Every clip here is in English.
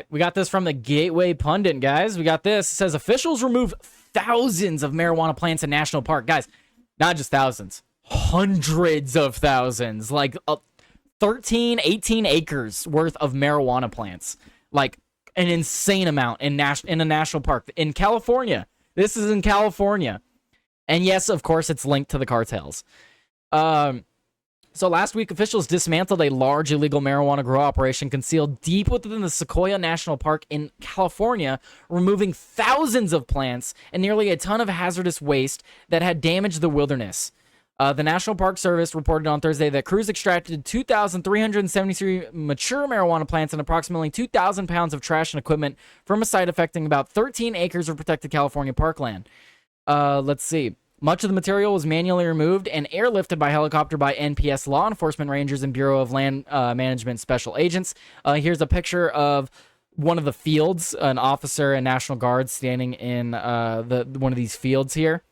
We got this from the Gateway Pundit, guys. We got this. It says officials remove thousands of marijuana plants in national park. Guys, not just thousands, hundreds of thousands. Like 13, 18 acres worth of marijuana plants. Like an insane amount in a national park in California. This is in California. And yes, of course, it's linked to the cartels. So last week, officials dismantled a large illegal marijuana grow operation concealed deep within the Sequoia National Park in California, removing thousands of plants and nearly a ton of hazardous waste that had damaged the wilderness. The National Park Service reported on Thursday that crews extracted 2,373 mature marijuana plants and approximately 2,000 pounds of trash and equipment from a site affecting about 13 acres of protected California parkland. Let's see. Much of the material was manually removed and airlifted by helicopter by NPS law enforcement rangers and Bureau of Land Management special agents. Here's a picture of one of the fields, an officer and National Guard standing in one of these fields here.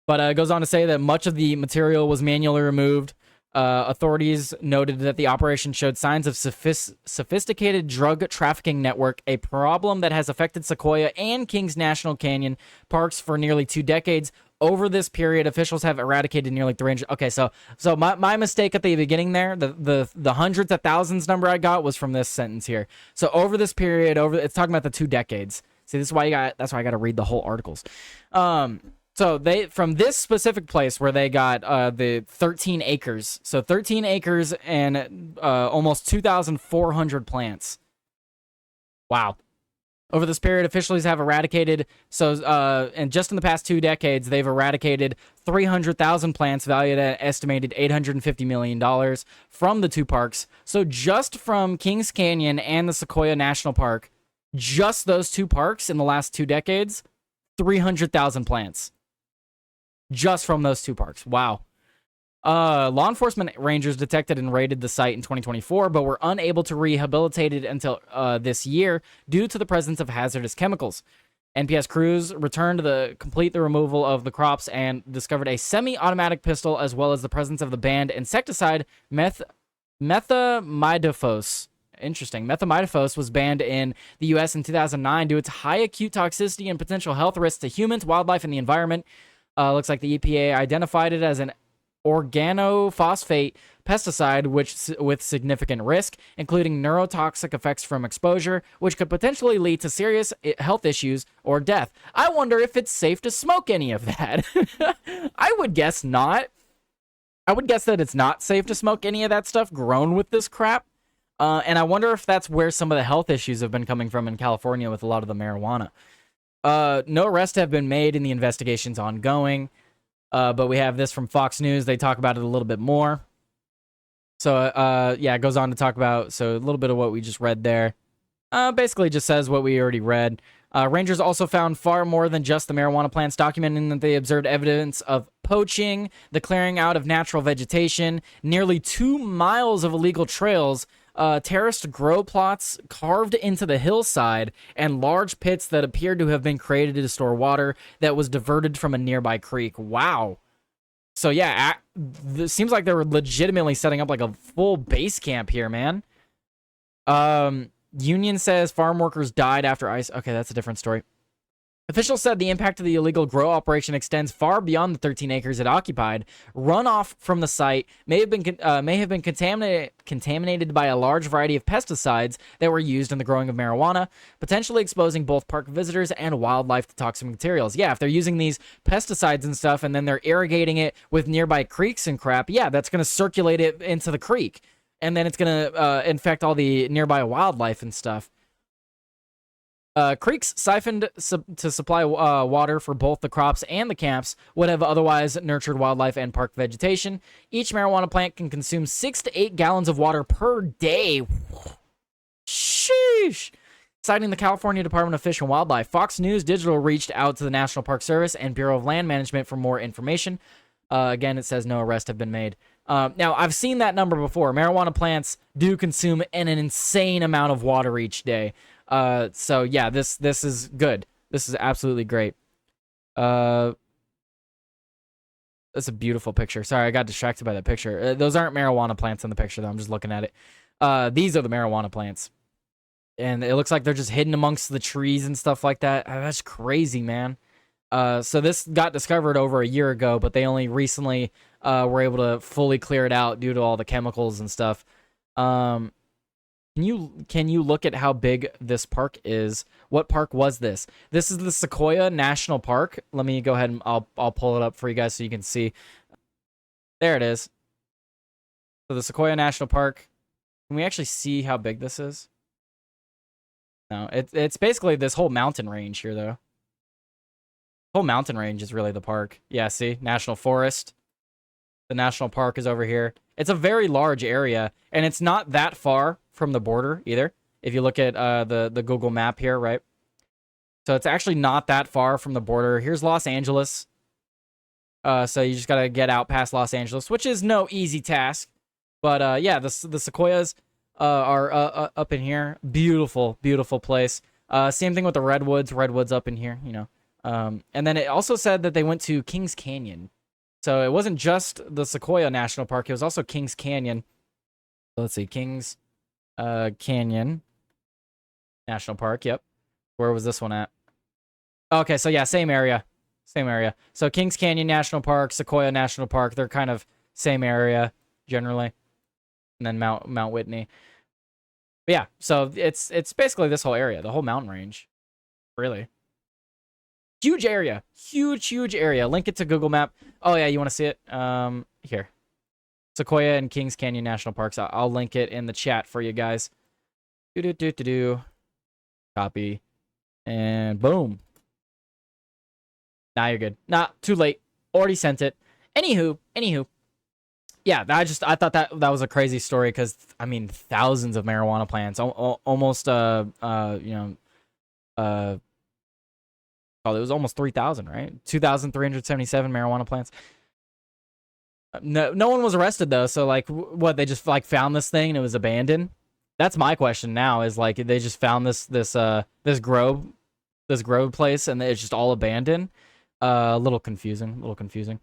But it goes on to say that much of the material was manually removed. Authorities noted that the operation showed signs of sophisticated drug trafficking network, a problem that has affected Sequoia and Kings National Canyon parks for nearly 2 decades. Over this period, officials have eradicated nearly 300. Okay, so my mistake at the beginning there, the hundreds of thousands number I got was from this sentence here. So over this period, it's talking about the 2 decades. See, that's why I got to read the whole articles. So they, from this specific place where they got the 13 acres, so 13 acres and almost 2,400 plants. Wow. Over this period, officials have eradicated, and just in the past 2 decades, they've eradicated 300,000 plants valued at an estimated $850 million from the 2 parks. So just from Kings Canyon and the Sequoia National Park, just those 2 parks in the last 2 decades, 300,000 plants. Just from those 2 parks. Wow. Law enforcement rangers detected and raided the site in 2024, but were unable to rehabilitate it until this year due to the presence of hazardous chemicals. NPS crews returned to complete the removal of the crops and discovered a semi-automatic pistol as well as the presence of the banned insecticide methimidofos. Interesting. Methimidofos was banned in the U.S. in 2009 due to its high acute toxicity and potential health risks to humans, wildlife, and the environment. Looks like the EPA identified it as an organophosphate pesticide with significant risk, including neurotoxic effects from exposure, which could potentially lead to serious health issues or death. I wonder if it's safe to smoke any of that. I would guess not. I would guess that it's not safe to smoke any of that stuff grown with this crap. And I wonder if that's where some of the health issues have been coming from in California with a lot of the marijuana. No arrests have been made and the investigation's ongoing. But we have this from Fox News. They talk about it a little bit more. So, yeah, it goes on to talk about, so a little bit of what we just read there. Basically just says what we already read. Rangers also found far more than just the marijuana plants, documenting that they observed evidence of poaching, the clearing out of natural vegetation, nearly 2 miles of illegal trails, terraced grow plots carved into the hillside, and large pits that appeared to have been created to store water that was diverted from a nearby creek. Wow. So yeah, it seems like they were legitimately setting up like a full base camp here, man. Union says farm workers died after ice. Okay, that's a different story. Officials said the impact of the illegal grow operation extends far beyond the 13 acres it occupied. Runoff from the site may have been contaminated by a large variety of pesticides that were used in the growing of marijuana, potentially exposing both park visitors and wildlife to toxic materials. Yeah, if they're using these pesticides and stuff, and then they're irrigating it with nearby creeks and crap, yeah, that's going to circulate it into the creek, and then it's going to infect all the nearby wildlife and stuff. Creeks siphoned to supply water for both the crops and the camps would have otherwise nurtured wildlife and park vegetation. Each marijuana plant can consume 6 to 8 gallons of water per day. Sheesh. Citing the California Department of Fish and Wildlife, Fox News Digital reached out to the National Park Service and Bureau of Land Management for more information. Again, it says no arrests have been made. Now, I've seen that number before. Marijuana plants do consume an insane amount of water each day. So yeah, this is good. This is absolutely great. That's a beautiful picture. Sorry, I got distracted by that picture. Those aren't marijuana plants in the picture, though. I'm just looking at it. These are the marijuana plants. and it looks like they're just hidden amongst the trees and stuff like that. That's crazy, man. So this got discovered over a year ago, but they only recently were able to fully clear it out due to all the chemicals and stuff. Can you look at how big this park is? What park was this? This is the Sequoia National Park. Let me go ahead and I'll pull it up for you guys so you can see. There it is. So the Sequoia National Park. Can we actually see how big this is? No, it's basically this whole mountain range here, though. Whole mountain range is really the park. Yeah, see? National Forest. The national park is over here. It's a very large area, and it's not that far from the border either. If you look at the Google map here, right? So it's actually not that far from the border. Here's Los Angeles. So you just gotta get out past Los Angeles, which is no easy task. But yeah, the Sequoias are up in here. Beautiful, beautiful place. Same thing with the Redwoods. Redwoods up in here, you know. And then it also said that they went to Kings Canyon. So it wasn't just the Sequoia National Park. It was also Kings Canyon. So let's see. Kings Canyon National Park. Yep. Where was this one at? Okay, so yeah, same area. Same area. So Kings Canyon National Park, Sequoia National Park, they're kind of same area generally. And then Mount Whitney. But yeah, so it's basically this whole area, the whole mountain range. Really. Huge area. Huge area. Link it to Google Map. Oh, yeah, you want to see it? Here. Sequoia and Kings Canyon National Parks. I'll link it in the chat for you guys. Copy. And boom. Now you're good. Nah, too late. Already sent it. Anywho. Yeah, I thought that was a crazy story because, I mean, thousands of marijuana plants. Almost, it was almost 3,000, right? 2,377 marijuana plants. No one was arrested though. So like, what, they just like found this thing and it was abandoned? That's my question now. Is like they just found this grow place and it's just all abandoned. A little confusing.